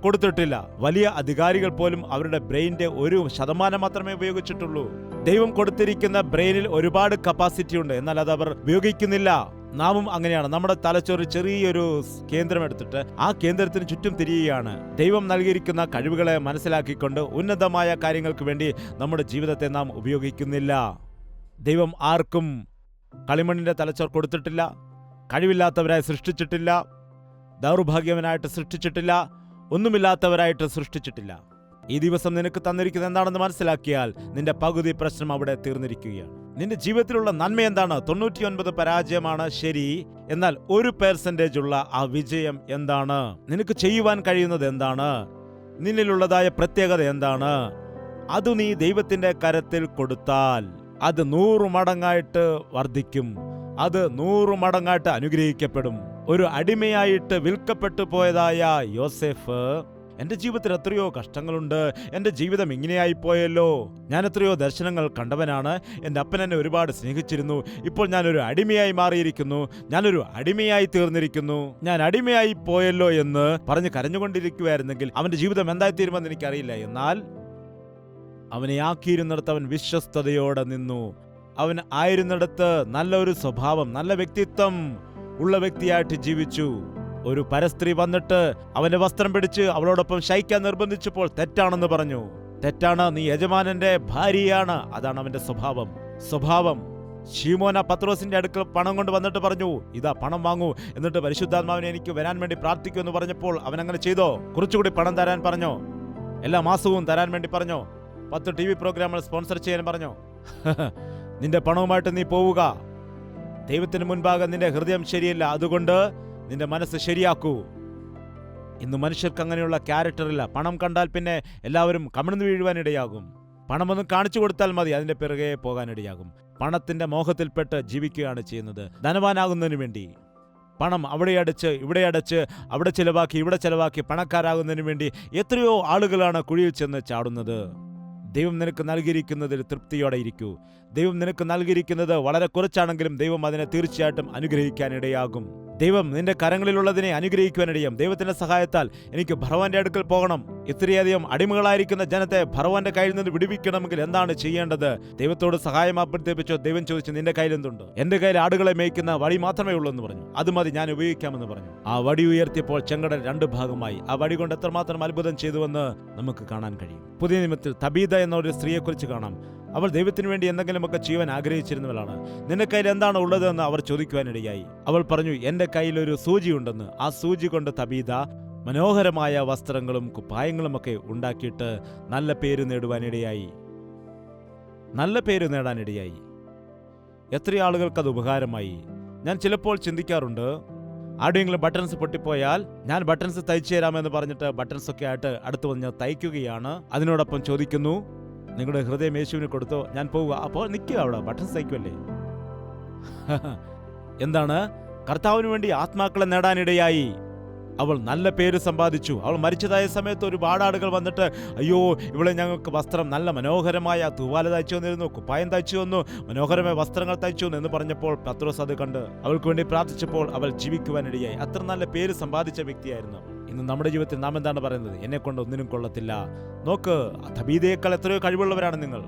കൊടുത്തിട്ടില്ല. വലിയ അധികാരികൾ പോലും അവരുടെ ബ്രെയിനിന്റെ 1% മാത്രമേ ഉപയോഗിച്ചിട്ടുള്ളൂ. ദൈവം കൊടുത്തിരിക്കുന്ന ബ്രെയിനിൽ ഒരുപാട് കപ്പാസിറ്റി ഉണ്ട്, എന്നാൽ അത് അവർ ഉപയോഗിക്കുന്നില്ല. നാമും അങ്ങനെയാണ്. നമ്മുടെ തലച്ചോറ് ചെറിയൊരു കേന്ദ്രം എടുത്തിട്ട് ആ കേന്ദ്രത്തിന് ചുറ്റും തിരിയുകയാണ്. ദൈവം നൽകിയിരിക്കുന്ന കഴിവുകളെ മനസ്സിലാക്കിക്കൊണ്ട് ഉന്നതമായ കാര്യങ്ങൾക്ക് വേണ്ടി നമ്മുടെ ജീവിതത്തെ നാം ഉപയോഗിക്കുന്നില്ല. ദൈവം ആർക്കും കളിമണ്ണിന്റെ തലച്ചോർ കൊടുത്തിട്ടില്ല, കഴിവില്ലാത്തവരായി സൃഷ്ടിച്ചിട്ടില്ല, ദൗർഭാഗ്യവനായിട്ട് സൃഷ്ടിച്ചിട്ടില്ല, ഒന്നുമില്ലാത്തവരായിട്ട് സൃഷ്ടിച്ചിട്ടില്ല. ഈ ദിവസം നിനക്ക് തന്നിരിക്കുന്നത് എന്താണെന്ന് മനസ്സിലാക്കിയാൽ നിന്റെ പകുതി പ്രശ്നം അവിടെ തീർന്നിരിക്കുകയാണ്. നിന്റെ ജീവിതത്തിലുള്ള നന്മ എന്താണ്? 99 പരാജയമാണ് ശരി, എന്നാൽ 1% ഉള്ള ആ വിജയം എന്താണ്? നിനക്ക് ചെയ്യുവാൻ കഴിയുന്നത് എന്താണ്? നിന്നിലുള്ളതായ പ്രത്യേകത എന്താണ്? അത് നീ ദൈവത്തിന്റെ കരത്തിൽ കൊടുത്താൽ അത് 100 മടങ്ങായിട്ട് വർദ്ധിക്കും. അത് 100 മടങ്ങായിട്ട് അനുഗ്രഹിക്കപ്പെടും. ഒരു അടിമയായിട്ട് വിൽക്കപ്പെട്ടു പോയതായ യോസേഫ്, എൻ്റെ ജീവിതത്തിൽ എത്രയോ കഷ്ടങ്ങളുണ്ട്, എൻ്റെ ജീവിതം ഇങ്ങനെയായിപ്പോയല്ലോ, ഞാൻ എത്രയോ ദർശനങ്ങൾ കണ്ടവനാണ്, എൻ്റെ അപ്പൻ എന്നെ ഒരുപാട് സ്നേഹിച്ചിരുന്നു, ഇപ്പോൾ ഞാനൊരു അടിമയായി മാറിയിരിക്കുന്നു, ഞാനൊരു അടിമയായി തീർന്നിരിക്കുന്നു, ഞാൻ അടിമയായി പോയല്ലോ എന്ന് പറഞ്ഞ് കരഞ്ഞുകൊണ്ടിരിക്കുവായിരുന്നെങ്കിൽ അവൻ്റെ ജീവിതം എന്തായിത്തീരുമെന്ന് എനിക്കറിയില്ല. എന്നാൽ അവനെ ആക്കിയിരുന്നിടത്ത് അവൻ വിശ്വസ്തയോടെ നിന്നു. അവൻ ആയിരുന്നിടത്ത് നല്ലൊരു സ്വഭാവം, നല്ല വ്യക്തിത്വം ഉള്ള വ്യക്തിയായിട്ട് ജീവിച്ചു. ഒരു പരസ്ത്രീ വന്നിട്ട് അവന്റെ വസ്ത്രം പിടിച്ച് അവളോടൊപ്പം ശയിക്കാൻ നിർബന്ധിച്ചപ്പോൾ തെറ്റാണെന്ന് പറഞ്ഞു. തെറ്റാണ്, നീ യജമാനന്റെ ഭാര്യയാണ്. അതാണ് അവന്റെ സ്വഭാവം. ശീമോന പത്രോസിന്റെ അടുക്കൽ പണം കൊണ്ട് വന്നിട്ട് പറഞ്ഞു, ഇതാ പണം വാങ്ങൂ, എന്നിട്ട് പരിശുദ്ധാത്മാവിനെ എനിക്ക് വരാൻ വേണ്ടി പ്രാർത്ഥിക്കൂ എന്ന് പറഞ്ഞപ്പോൾ അവൻ അങ്ങനെ ചെയ്തോ? കുറച്ചുകൂടി പണം തരാൻ പറഞ്ഞോ? എല്ലാ മാസവും തരാൻ വേണ്ടി പറഞ്ഞോ? 10 TV പ്രോഗ്രാമുകൾ സ്പോൺസർ ചെയ്യാൻ പറഞ്ഞോ? നിന്റെ പണവുമായിട്ട് നീ പോവുക. ദൈവത്തിന് മുൻപാകെ നിന്റെ ഹൃദയം ശരിയല്ല, അതുകൊണ്ട് നിന്റെ മനസ്സ് ശരിയാക്കൂ. ഇന്ന് മനുഷ്യർക്ക് അങ്ങനെയുള്ള ക്യാരക്ടറില്ല. പണം കണ്ടാൽ പിന്നെ എല്ലാവരും കമിഴ്ന്നു വീഴുവാനിടയാകും. പണമൊന്നും കാണിച്ചു കൊടുത്താൽ മതി, അതിന്റെ പിറകെ പോകാനിടയാകും. പണത്തിന്റെ മോഹത്തിൽപ്പെട്ട് ജീവിക്കുകയാണ് ചെയ്യുന്നത്, ധനവാനാകുന്നതിന് വേണ്ടി. പണം അവിടെ അടച്ച് ഇവിടെ അടച്ച്, അവിടെ ചിലവാക്കി ഇവിടെ ചിലവാക്കി പണക്കാരാകുന്നതിന് വേണ്ടി എത്രയോ ആളുകളാണ് കുഴിയിൽ ചെന്ന് ചാടുന്നത്. ദൈവം നിനക്ക് നൽകിയിരിക്കുന്നതിൽ തൃപ്തിയോടെ ഇരിക്കൂ. ദൈവം നിനക്ക് നൽകിയിരിക്കുന്നത് വളരെ കുറച്ചാണെങ്കിലും ദൈവം അതിനെ തീർച്ചയായിട്ടും അനുഗ്രഹിക്കാനിടയാകും. ദൈവം നിന്റെ കരങ്ങളിലുള്ളതിനെ അനുഗ്രഹിക്കുവാനിടയും. ദൈവത്തിന്റെ സഹായത്താൽ എനിക്ക് ഫറവോന്റെ അടുക്കൽ പോകണം. ഇത്രയധികം അടിമകളായിരിക്കുന്ന ജനത്തെ ഫറവോന്റെ കയ്യിൽ നിന്ന് വിടുവിക്കണമെങ്കിൽ എന്താണ് ചെയ്യേണ്ടത്? ദൈവത്തോട് സഹായം അഭ്യർത്ഥിപ്പിച്ചു. ദൈവം ചോദിച്ചു, നിന്റെ കയ്യിൽ എന്തുണ്ട്? എന്റെ കയ്യിൽ ആടുകളെ മേയ്ക്കുന്ന വടി മാത്രമേ ഉള്ളൂ എന്ന് പറഞ്ഞു. അത് മതി, ഞാൻ ഉപയോഗിക്കാമെന്ന് പറഞ്ഞു. ആ വടി ഉയർത്തിയപ്പോൾ ചെങ്കടൽ 2 ഭാഗമായി. ആ വടി കൊണ്ട് എത്രമാത്രം അത്ഭുതം ചെയ്തുവെന്ന് നമുക്ക് കാണാൻ കഴിയും. പുതിയ നിയമത്തിൽ തബീത എന്നൊരു സ്ത്രീയെക്കുറിച്ച് കാണാം. അവൾ ദൈവത്തിന് വേണ്ടി എന്തെങ്കിലുമൊക്കെ ചെയ്യുവാൻ ആഗ്രഹിച്ചിരുന്നവളാണ്. നിന്റെ കയ്യിൽ എന്താണ് ഉള്ളതെന്ന് അവർ ചോദിക്കുവാനിടയായി. അവൾ പറഞ്ഞു, എന്റെ കയ്യിൽ ഒരു സൂചിയുണ്ടെന്ന്. ആ സൂചി കൊണ്ട് തബീത മനോഹരമായ വസ്ത്രങ്ങളും കുപ്പായങ്ങളുമൊക്കെ ഉണ്ടാക്കിയിട്ട് നല്ല പേര് നേടുവാനിടയായി. നല്ല പേര് നേടാനിടയായി. എത്ര ആളുകൾക്കത് ഉപകാരമായി. ഞാൻ ചിലപ്പോൾ ചിന്തിക്കാറുണ്ട്, ആരുടെയെങ്കിലും ബട്ടൺസ് പൊട്ടിപ്പോയാൽ ഞാൻ ബട്ടൺസ് തയ്ച്ചു തരാമെന്ന് പറഞ്ഞിട്ട് ബട്ടൺസ് ഒക്കെ ആയിട്ട് അടുത്ത് വന്ന് തയ്ക്കുകയാണ്. അതിനോടൊപ്പം ചോദിക്കുന്നു, നിങ്ങളുടെ ഹൃദയം യേശുവിന് കൊടുത്തോ? ഞാൻ പോവുക. അപ്പോൾ നിൽക്കുക അവിടെ, ബട്ടൺസ് തയ്ക്കുമല്ലേ. എന്താണ്? കർത്താവിന് വേണ്ടി ആത്മാക്കളെ നേടാനിടയായി. അവൾ നല്ല പേര് സമ്പാദിച്ചു. അവൾ മരിച്ചതായ സമയത്ത് ഒരുപാട് ആളുകൾ വന്നിട്ട്, അയ്യോ ഇവിടെ ഞങ്ങൾക്ക് വസ്ത്രം നല്ല മനോഹരമായ തൂവാല തയ്ച്ചു വന്നിരുന്നു, കുപ്പായം തയ്ച്ചു വന്നു, മനോഹരമായ വസ്ത്രങ്ങൾ തയ്ച്ചു വന്നു എന്ന് പറഞ്ഞപ്പോൾ പത്രോസ് അത് കണ്ട് അവൾക്ക് വേണ്ടി പ്രാർത്ഥിച്ചപ്പോൾ അവൾ ജീവിക്കുവാനിടയായി. അത്ര നല്ല പേര് സമ്പാദിച്ച വ്യക്തിയായിരുന്നു. ഇന്ന് നമ്മുടെ ജീവിതത്തിൽ നാം എന്താണ് പറയുന്നത്? എന്നെ കൊണ്ട് ഒന്നിനും കൊള്ളത്തില്ല. നോക്ക്, തബീതയേക്കാൾ എത്രയോ കഴിവുള്ളവരാണ് നിങ്ങൾ.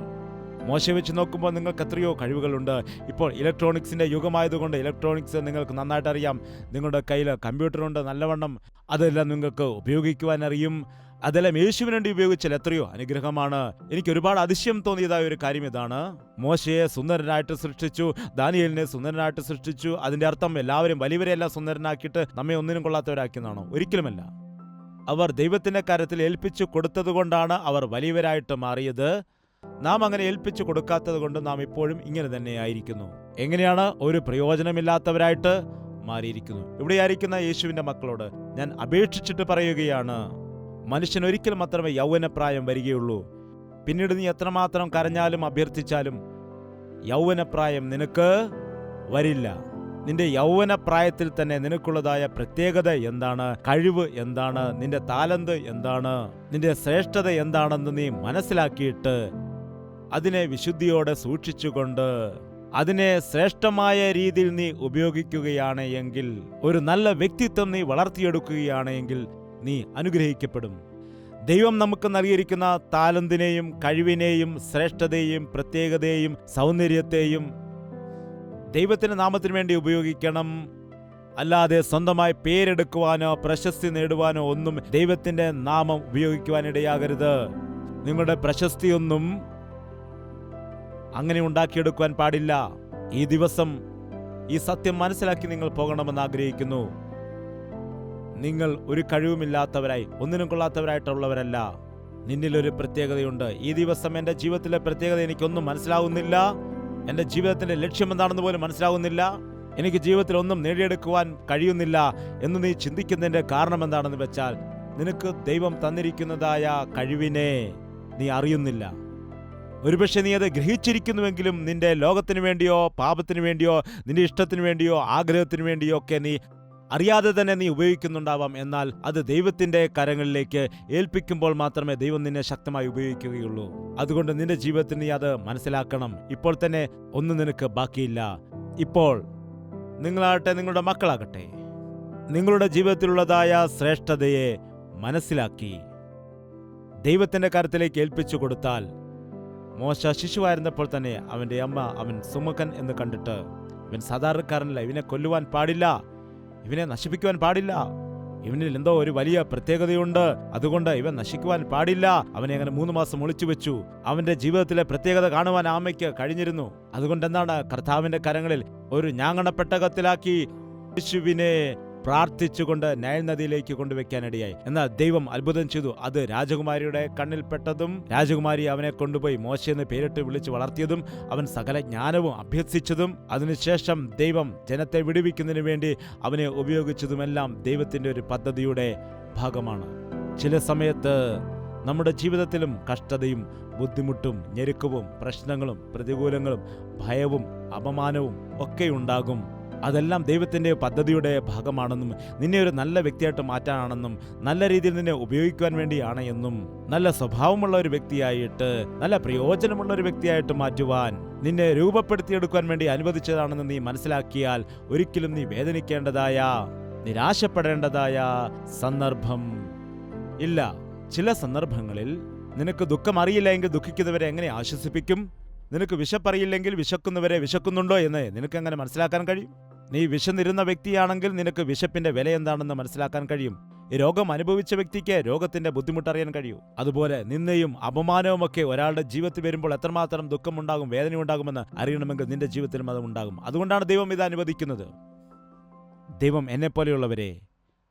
മോശയെ വെച്ച് നോക്കുമ്പോൾ നിങ്ങൾക്ക് എത്രയോ കഴിവുകളുണ്ട്. ഇപ്പോൾ ഇലക്ട്രോണിക്സിൻ്റെ യുഗമായതുകൊണ്ട് ഇലക്ട്രോണിക്സ് നിങ്ങൾക്ക് നന്നായിട്ട് അറിയാം. നിങ്ങളുടെ കയ്യിൽ കമ്പ്യൂട്ടറുണ്ട് നല്ലവണ്ണം. അതെല്ലാം നിങ്ങൾക്ക് ഉപയോഗിക്കുവാൻ അറിയും. അതെല്ലാം യേശുവിന് വേണ്ടി ഉപയോഗിച്ചാൽ എത്രയോ അനുഗ്രഹമാണ്. എനിക്ക് ഒരുപാട് അതിശയം തോന്നിയതായ ഒരു കാര്യം ഇതാണ്. മോശയെ സുന്ദരനായിട്ട് സൃഷ്ടിച്ചു, ദാനിയേലിനെ സുന്ദരനായിട്ട് സൃഷ്ടിച്ചു. അതിൻ്റെ അർത്ഥം എല്ലാവരും വലിയവരെയെല്ലാം സുന്ദരനാക്കിയിട്ട് നമ്മെ ഒന്നിനും കൊള്ളാത്തവരാക്കിയെന്നാണോ? ഒരിക്കലുമല്ല. അവർ ദൈവത്തിൻ്റെ കാര്യത്തിൽ ഏൽപ്പിച്ചു കൊടുത്തതുകൊണ്ടാണ് അവർ വലിയവരായിട്ട് മാറിയത്. നാം അങ്ങനെ ഏൽപ്പിച്ചു കൊടുക്കാത്തത് കൊണ്ട് നാം ഇപ്പോഴും ഇങ്ങനെ തന്നെയായിരിക്കുന്നു. എങ്ങനെയാണ്? ഒരു പ്രയോജനമില്ലാത്തവരായിട്ട് മാറിയിരിക്കുന്നു. ഇവിടെയായിരിക്കുന്ന യേശുവിൻ്റെ മക്കളോട് ഞാൻ അപേക്ഷിച്ചിട്ട് പറയുകയാണ്, മനുഷ്യൻ ഒരിക്കൽ മാത്രമേ യൗവനപ്രായം വരികയുള്ളൂ. പിന്നീട് നീ എത്രമാത്രം കരഞ്ഞാലും അഭ്യർത്ഥിച്ചാലും യൗവനപ്രായം നിനക്ക് വരില്ല. നിന്റെ യൗവനപ്രായത്തിൽ തന്നെ നിനക്കുള്ളതായ പ്രത്യേകത എന്താണ്, കഴിവ് എന്താണ്, നിന്റെ താലന്ത് എന്താണ്, നിന്റെ ശ്രേഷ്ഠത എന്താണെന്ന് നീ മനസ്സിലാക്കിയിട്ട് അതിനെ വിശുദ്ധിയോടെ സൂക്ഷിച്ചുകൊണ്ട് അതിനെ ശ്രേഷ്ഠമായ രീതിയിൽ നീ ഉപയോഗിക്കുകയാണ് എങ്കിൽ, ഒരു നല്ല വ്യക്തിത്വം നീ വളർത്തിയെടുക്കുകയാണ് എങ്കിൽ നീ അനുഗ്രഹിക്കപ്പെടും. ദൈവം നമുക്ക് നൽകിയിരിക്കുന്ന താലന്തിനെയും കഴിവിനെയും ശ്രേഷ്ഠതയെയും പ്രത്യേകതയെയും സൗന്ദര്യത്തെയും ദൈവത്തിന്റെ നാമത്തിന് വേണ്ടി ഉപയോഗിക്കണം. അല്ലാതെ സ്വന്തമായി പേരെടുക്കുവാനോ പ്രശസ്തി നേടുവാനോ ഒന്നും ദൈവത്തിന്റെ നാമം ഉപയോഗിക്കുവാനിടയാകരുത്. നിങ്ങളുടെ പ്രശസ്തിയൊന്നും അങ്ങനെ ഉണ്ടാക്കിയെടുക്കുവാൻ പാടില്ല. ഈ ദിവസം ഈ സത്യം മനസ്സിലാക്കി നിങ്ങൾ പോകണമെന്ന് ആഗ്രഹിക്കുന്നു. നിങ്ങൾ ഒരു കഴിവുമില്ലാത്തവരായി ഒന്നിനും കൊള്ളാത്തവരായിട്ടുള്ളവരല്ല. നിന്നിലൊരു പ്രത്യേകതയുണ്ട്. ഈ ദിവസം എൻ്റെ ജീവിതത്തിലെ പ്രത്യേകത എനിക്കൊന്നും മനസ്സിലാവുന്നില്ല, എൻ്റെ ജീവിതത്തിന്റെ ലക്ഷ്യം എന്താണെന്ന് പോലും മനസ്സിലാവുന്നില്ല, എനിക്ക് ജീവിതത്തിൽ ഒന്നും നേടിയെടുക്കുവാൻ കഴിയുന്നില്ല എന്ന് നീ ചിന്തിക്കുന്നതിന്റെ കാരണം എന്താണെന്ന് വെച്ചാൽ, നിനക്ക് ദൈവം തന്നിരിക്കുന്നതായ കഴിവിനെ നീ അറിയുന്നില്ല. ഒരുപക്ഷെ നീ അത് ഗ്രഹിച്ചിരിക്കുന്നുവെങ്കിലും നിന്റെ ലോകത്തിന് വേണ്ടിയോ പാപത്തിന് വേണ്ടിയോ നിന്റെ ഇഷ്ടത്തിന് വേണ്ടിയോ ആഗ്രഹത്തിന് വേണ്ടിയോ ഒക്കെ നീ അറിയാതെ തന്നെ നീ ഉപയോഗിക്കുന്നുണ്ടാവാം. എന്നാൽ അത് ദൈവത്തിന്റെ കരങ്ങളിലേക്ക് ഏൽപ്പിക്കുമ്പോൾ മാത്രമേ ദൈവം നിന്നെ ശക്തമായി ഉപയോഗിക്കുകയുള്ളൂ. അതുകൊണ്ട് നിന്റെ ജീവിതത്തിൽ നീ അത് മനസ്സിലാക്കണം. ഇപ്പോൾ തന്നെ ഒന്നും നിനക്ക് ബാക്കിയില്ല. ഇപ്പോൾ നിങ്ങളാകട്ടെ നിങ്ങളുടെ മക്കളാകട്ടെ നിങ്ങളുടെ ജീവിതത്തിലുള്ളതായ ശ്രേഷ്ഠതയെ മനസ്സിലാക്കി ദൈവത്തിന്റെ കരത്തിലേക്ക് ഏൽപ്പിച്ചു കൊടുത്താൽ, മോശ ശിശുവായിരുന്നപ്പോൾ തന്നെ അവന്റെ അമ്മ അവൻ സുമുഖൻ എന്ന് കണ്ടിട്ട്, ഇവൻ സാധാരണക്കാരനല്ല, ഇവനെ കൊല്ലുവാൻ പാടില്ല, ഇവനെ നശിപ്പിക്കുവാൻ പാടില്ല, ഇവനിൽ എന്തോ ഒരു വലിയ പ്രത്യേകതയുണ്ട്, അതുകൊണ്ട് ഇവൻ നശിക്കുവാൻ പാടില്ല, അവനെ അങ്ങനെ 3 മാസം ഒളിച്ചു വെച്ചു. അവന്റെ ജീവിതത്തിലെ പ്രത്യേകത കാണുവാൻ അമ്മയ്ക്ക് കഴിഞ്ഞിരുന്നു. അതുകൊണ്ട് എന്താണ്, കർത്താവിന്റെ കരങ്ങളിൽ ഒരു ഞാങ്ങണപ്പെട്ടകത്തിലാക്കി യേശുവിനെ പ്രാർത്ഥിച്ചുകൊണ്ട് നൈൽ നദിയിലേക്ക് കൊണ്ടുവയ്ക്കാനിടയായി. എന്നാൽ ദൈവം അത്ഭുതം ചെയ്തു. അത് രാജകുമാരിയുടെ കണ്ണിൽപ്പെട്ടതും രാജകുമാരി അവനെ കൊണ്ടുപോയി മോശയെന്ന് പേരിട്ട് വിളിച്ച് വളർത്തിയതും അവൻ സകല ജ്ഞാനവും അഭ്യസിച്ചതും അതിനുശേഷം ദൈവം ജനത്തെ വിടുവിക്കുന്നതിന് വേണ്ടി അവനെ ഉപയോഗിച്ചതുമെല്ലാം ദൈവത്തിന്റെ ഒരു പദ്ധതിയുടെ ഭാഗമാണ്. ചില സമയത്ത് നമ്മുടെ ജീവിതത്തിലും കഷ്ടതയും ബുദ്ധിമുട്ടും ഞെരുക്കവും പ്രശ്നങ്ങളും പ്രതികൂലങ്ങളും ഭയവും അപമാനവും ഒക്കെ ഉണ്ടാകും. അതെല്ലാം ദൈവത്തിൻ്റെ പദ്ധതിയുടെ ഭാഗമാണെന്നും നിന്നെ ഒരു നല്ല വ്യക്തിയായിട്ട് മാറ്റാനാണെന്നും നല്ല രീതിയിൽ നിന്നെ ഉപയോഗിക്കുവാൻ വേണ്ടിയാണ് എന്നും നല്ല സ്വഭാവമുള്ള ഒരു വ്യക്തിയായിട്ട് നല്ല പ്രയോജനമുള്ള ഒരു വ്യക്തിയായിട്ട് മാറ്റുവാൻ നിന്നെ രൂപപ്പെടുത്തിയെടുക്കുവാൻ വേണ്ടി അനുവദിച്ചതാണെന്ന് നീ മനസ്സിലാക്കിയാൽ ഒരിക്കലും നീ വേദനിക്കേണ്ടതായ നിരാശപ്പെടേണ്ടതായ സന്ദർഭം ഇല്ല. ചില സന്ദർഭങ്ങളിൽ നിനക്ക് ദുഃഖം അറിയില്ല എങ്കിൽ ദുഃഖിക്കുന്നവരെ എങ്ങനെ ആശ്വസിപ്പിക്കും? നിനക്ക് വിശപ്പറിയില്ലെങ്കിൽ വിശക്കുന്നവരെ വിശക്കുന്നുണ്ടോ എന്ന് നിനക്ക് എങ്ങനെ മനസ്സിലാക്കാൻ കഴിയും? നീ വിശന്നിരുന്ന വ്യക്തിയാണെങ്കിൽ നിനക്ക് വിശപ്പിന്റെ വില എന്താണെന്ന് മനസ്സിലാക്കാൻ കഴിയും. ഈ രോഗം അനുഭവിച്ച വ്യക്തിക്ക് രോഗത്തിന്റെ ബുദ്ധിമുട്ടറിയാൻ കഴിയൂ. അതുപോലെ നിന്ദയും അപമാനവും ഒക്കെ ഒരാളുടെ ജീവിതത്തിൽ വരുമ്പോൾ എത്രമാത്രം ദുഃഖമുണ്ടാകും, വേദനയുണ്ടാകുമെന്ന് അറിയണമെങ്കിൽ നിന്റെ ജീവിതത്തിലും അത് ഉണ്ടാകും. അതുകൊണ്ടാണ് ദൈവം ഇത് അനുവദിക്കുന്നത്. ദൈവം എന്നെപ്പോലെയുള്ളവരെ,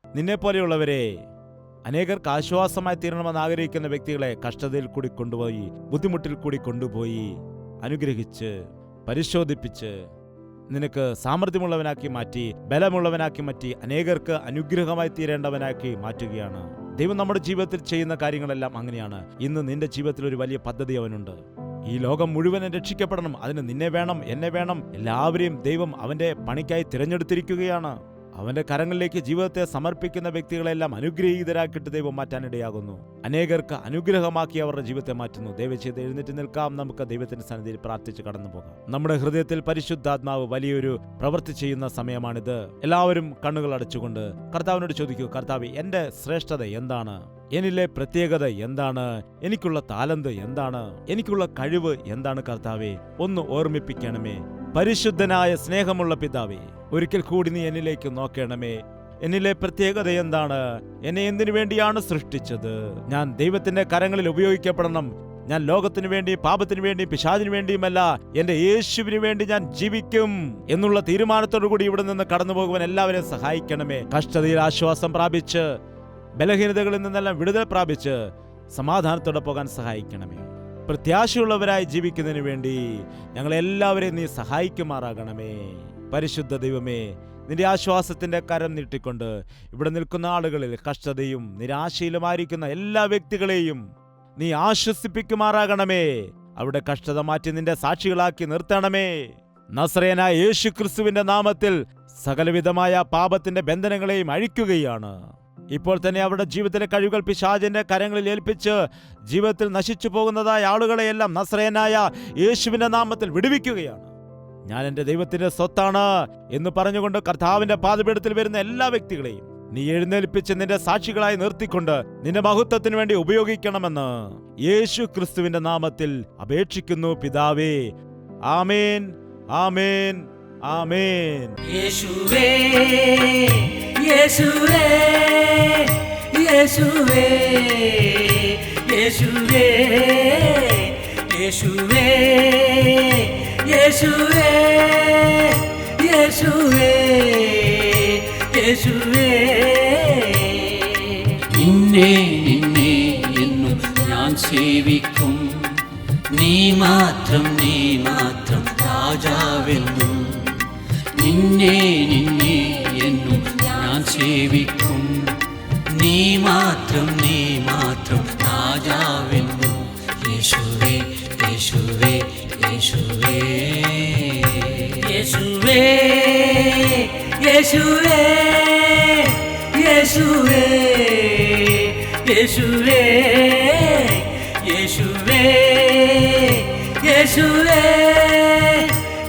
നിന്നെപ്പോലെയുള്ളവരെ അനേകർക്ക് ആശ്വാസമായി തീരണമെന്ന് ആഗ്രഹിക്കുന്ന വ്യക്തികളെ കഷ്ടതയിൽ കൂടി കൊണ്ടുപോയി, ബുദ്ധിമുട്ടിൽ കൂടി കൊണ്ടുപോയി അനുഗ്രഹിച്ച് പരിശോധിപ്പിച്ച് നിനക്ക് സാമർഥ്യമുള്ളവനാക്കി മാറ്റി, ബലമുള്ളവനാക്കി മാറ്റി, അനേകർക്ക് അനുഗ്രഹമായി തീരേണ്ടവനാക്കി മാറ്റുകയാണ്. ദൈവം നമ്മുടെ ജീവിതത്തിൽ ചെയ്യുന്ന കാര്യങ്ങളെല്ലാം അങ്ങനെയാണ്. ഇന്ന് നിന്റെ ജീവിതത്തിൽ ഒരു വലിയ പദ്ധതി അവനുണ്ട്. ഈ ലോകം മുഴുവനും രക്ഷിക്കപ്പെടണം. അതിന് നിന്നെ വേണം, എന്നെ വേണം, എല്ലാവരെയും ദൈവം അവന്റെ പണിക്കായി തിരഞ്ഞെടുത്തിരിക്കുകയാണ്. അവന്റെ കരങ്ങളിലേക്ക് ജീവിതത്തെ സമർപ്പിക്കുന്ന വ്യക്തികളെല്ലാം അനുഗ്രഹീതരാക്കിയിട്ട് ദൈവം മാറ്റാനിടയാകുന്നു. അനേകർക്ക് അനുഗ്രഹമാക്കി അവരുടെ ജീവിതത്തെ മാറ്റുന്നു. ദയവ് ചെയ്ത് എഴുന്നേറ്റ് നിൽക്കാം. നമുക്ക് ദൈവത്തിന്റെ സന്നിധിയിൽ പ്രാർത്ഥിച്ച് കടന്നു പോകാം. നമ്മുടെ ഹൃദയത്തിൽ പരിശുദ്ധാത്മാവ് വലിയൊരു പ്രവൃത്തി ചെയ്യുന്ന സമയമാണിത്. എല്ലാവരും കണ്ണുകൾ അടച്ചുകൊണ്ട് കർത്താവിനോട് ചോദിക്കൂ, കർത്താവേ, എന്റെ ശ്രേഷ്ഠത എന്താണ്? എന്നിലെ പ്രത്യേകത എന്താണ്? എനിക്കുള്ള താലന്ത് എന്താണ്? എനിക്കുള്ള കഴിവ് എന്താണ്? കർത്താവേ, ഒന്ന് ഓർമ്മിപ്പിക്കണമേ. പരിശുദ്ധനായ സ്നേഹമുള്ള പിതാവേ, ഒരിക്കൽ കൂടി നീ എന്നിലേക്ക് നോക്കണമേ. എന്നിലെ പ്രത്യേകത എന്താണ്? എന്നെ എന്തിനു വേണ്ടിയാണ് സൃഷ്ടിച്ചത്? ഞാൻ ദൈവത്തിന്റെ കരങ്ങളിൽ ഉപയോഗിക്കപ്പെടണം. ഞാൻ ലോകത്തിനു വേണ്ടി, പാപത്തിനു വേണ്ടി, പിശാചിനു വേണ്ടിയുമല്ല, എന്റെ യേശുവിന് വേണ്ടി ഞാൻ ജീവിക്കും എന്നുള്ള തീരുമാനത്തോടു കൂടി ഇവിടെ നിന്ന് കടന്നു പോകുവാൻ എല്ലാവരെയും സഹായിക്കണമേ. കഷ്ടതയിൽ ആശ്വാസം പ്രാപിച്ച്, ബലഹീനതകളിൽ നിന്നെല്ലാം വിടുതൽ പ്രാപിച്ച് സമാധാനത്തോടെ പോകാൻ സഹായിക്കണമേ. പ്രത്യാശയുള്ളവരായി ജീവിക്കുന്നതിന് വേണ്ടി ഞങ്ങളെല്ലാവരെയും നീ സഹായിക്കുമാറാകണമേ. പരിശുദ്ധ ദൈവമേ, നിന്റെ ആശ്വാസത്തിന്റെ കരം നീട്ടിക്കൊണ്ട് ഇവിടെ നിൽക്കുന്ന ആളുകളിൽ കഷ്ടതയും നിരാശയിലുമായിരിക്കുന്ന എല്ലാ വ്യക്തികളെയും നീ ആശ്വസിപ്പിക്കുമാറാകണമേ. അവിടെ കഷ്ടത മാറ്റി നിന്റെ സാക്ഷികളാക്കി നിർത്തണമേ. നസറേയനായ യേശു ക്രിസ്തുവിന്റെ നാമത്തിൽ സകലവിധമായ പാപത്തിന്റെ ബന്ധനങ്ങളെയും അഴിക്കുകയാണ്. ഇപ്പോൾ തന്നെ അവരുടെ ജീവിതത്തിലെ കഴിവുകൾ പിശാചിന്റെ കരങ്ങളിൽ ഏൽപ്പിച്ച് ജീവിതത്തിൽ നശിച്ചു പോകുന്നതായ ആളുകളെയെല്ലാം നസറേയനായ യേശുവിന്റെ നാമത്തിൽ വിടുവിക്കുകയാണ്. ഞാൻ എൻ്റെ ദൈവത്തിന്റെ സ്വത്താണ് എന്ന് പറഞ്ഞുകൊണ്ട് കർത്താവിന്റെ പാദപീഠത്തിൽ വരുന്ന എല്ലാ വ്യക്തികളെയും നീ എഴുന്നേൽപ്പിച്ച് നിന്റെ സാക്ഷികളായി നിർത്തിക്കൊണ്ട് നിന്റെ മഹത്വത്തിന് വേണ്ടി ഉപയോഗിക്കണമെന്ന് യേശു ക്രിസ്തുവിന്റെ നാമത്തിൽ അപേക്ഷിക്കുന്നു പിതാവേ. ആമേൻ, ആമേൻ, ആമേൻ. യേശുവേ, യേശുവേ, യേശുവേ, യേശുവേ, യേശുവേ, യേശുവേ, യേശുവേ, യേശുവേ. നിന്നെ നിന്നെ എന്നും ഞാൻ സേവിക്കും. നീ മാത്രം രാജാവെന്നും. നിന്നെ നിന്നെ എന്നും ഞാൻ സേവിക്കും. നീ മാത്രം രാജാവെന്നും. യേശുവേ, യേശുവേ, യേശുവേ, യേശുവേ, യേശുവേ, യേശുവേ, യേശുവേ, യേശുവേ, യേശുവേ,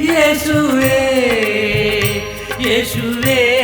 യേശുവേ, യേശുവേ.